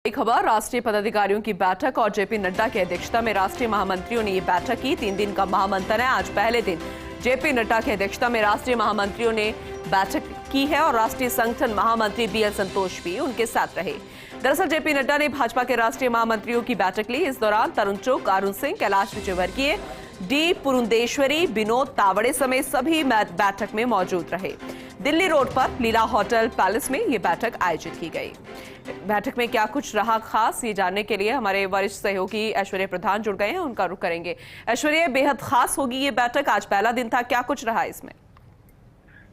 एक खबर, राष्ट्रीय पदाधिकारियों की बैठक और जेपी नड्डा की अध्यक्षता में राष्ट्रीय महामंत्रियों ने ये बैठक की। 3 दिन का महामंथन है। आज पहले दिन जेपी नड्डा की अध्यक्षता में राष्ट्रीय महामंत्रियों ने बैठक की है और राष्ट्रीय संगठन महामंत्री बीएल संतोष भी उनके साथ रहे। दरअसल जेपी नड्डा ने भाजपा के राष्ट्रीय महामंत्रियों की बैठक ली। इस दौरान तरुण चुग, अरुण सिंह, कैलाश विजयवर्गीय, डी पुरंदेश्वरी, विनोद तावड़े समेत सभी बैठक में मौजूद रहे। दिल्ली रोड पर लीला होटल पैलेस में ये बैठक आयोजित की गई। बैठक में क्या कुछ रहा खास, ये जानने के लिए हमारे वरिष्ठ सहयोगी ऐश्वर्य प्रधान जुड़ गए हैं, उनका रुख करेंगे। ऐश्वर्य, बेहद खास होगी ये बैठक, आज पहला दिन था, क्या कुछ रहा इसमें?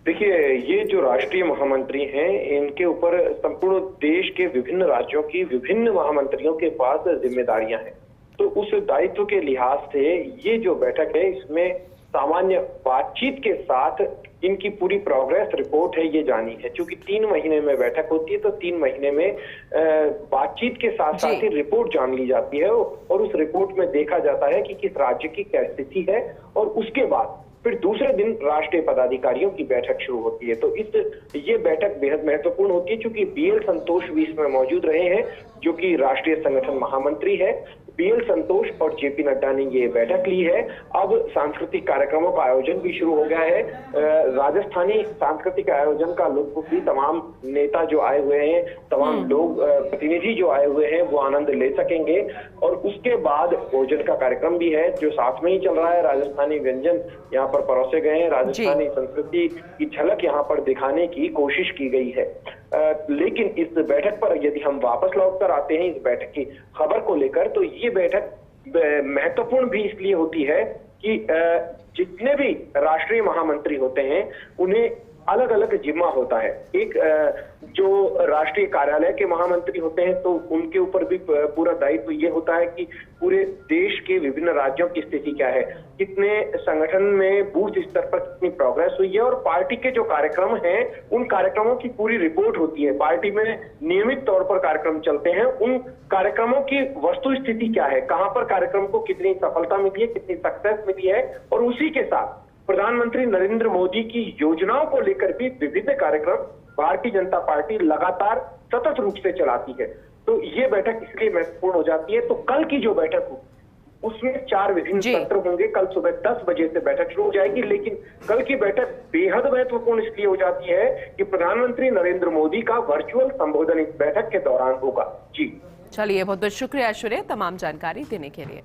देखिए, ये जो राष्ट्रीय महामंत्री हैं, इनके ऊपर संपूर्ण देश के विभिन्न राज्यों की विभिन्न महामंत्रियों के पास जिम्मेदारियां हैं। तो उस दायित्व के लिहाज से ये जो बैठक है, इसमें सामान्य बातचीत के साथ इनकी पूरी प्रोग्रेस रिपोर्ट है ये जानी है। क्योंकि 3 महीने में बैठक होती है, तो 3 महीने में बातचीत के साथ साथ ही रिपोर्ट जान ली जाती है और उस रिपोर्ट में देखा जाता है कि किस राज्य की क्या स्थिति है। और उसके बाद फिर दूसरे दिन राष्ट्रीय पदाधिकारियों की बैठक शुरू होती है। तो ये बैठक बेहद महत्वपूर्ण होती है, क्योंकि बीएल संतोष भी इसमें मौजूद रहे हैं, जो कि राष्ट्रीय संगठन महामंत्री है। बीएल संतोष और जेपी नड्डा ने ये बैठक ली है। अब सांस्कृतिक कार्यक्रमों का आयोजन भी शुरू हो गया है। राजस्थानी सांस्कृतिक आयोजन का लुत्फ भी तमाम नेता जो आए हुए हैं, तमाम लोग, प्रतिनिधि जो आए हुए हैं, वो आनंद ले सकेंगे। और उसके बाद भोजन का कार्यक्रम भी है, जो साथ में ही चल रहा है। राजस्थानी व्यंजन यहाँ पर परोसे गए हैं, राजस्थानी संस्कृति की झलक यहाँ पर दिखाने की कोशिश की गई है। लेकिन इस बैठक पर यदि हम वापस लौट कर आते हैं इस बैठक की खबर को लेकर, तो ये बैठक महत्वपूर्ण भी इसलिए होती है कि जितने भी राष्ट्रीय महामंत्री होते हैं, उन्हें अलग अलग जिम्मा होता है। एक जो राष्ट्रीय कार्यालय के महामंत्री होते हैं, तो उनके ऊपर भी पूरा दायित्व ये होता है कि पूरे देश के विभिन्न राज्यों की स्थिति क्या है, कितने संगठन में बूथ स्तर पर कितनी प्रोग्रेस हुई है, और पार्टी के जो कार्यक्रम हैं, उन कार्यक्रमों की पूरी रिपोर्ट होती है। पार्टी में नियमित तौर पर कार्यक्रम चलते हैं, उन कार्यक्रमों की वस्तु स्थिति क्या है, कहां पर कार्यक्रम को कितनी सफलता मिली है, कितनी सक्सेस मिली है। और उसी के साथ प्रधानमंत्री नरेंद्र मोदी की योजनाओं को लेकर भी विभिन्न कार्यक्रम भारतीय जनता पार्टी लगातार सतत रूप से चलाती है। तो ये बैठक इसलिए महत्वपूर्ण हो जाती है। तो कल की जो बैठक हो, उसमें 4 विभिन्न सत्र होंगे। कल सुबह 10 बजे से बैठक शुरू हो जाएगी। लेकिन कल की बैठक बेहद महत्वपूर्ण इसलिए हो जाती है कि प्रधानमंत्री नरेंद्र मोदी का वर्चुअल संबोधन इस बैठक के दौरान होगा। जी चलिए, बहुत बहुत शुक्रिया ऐश्वर्य तमाम जानकारी देने के लिए।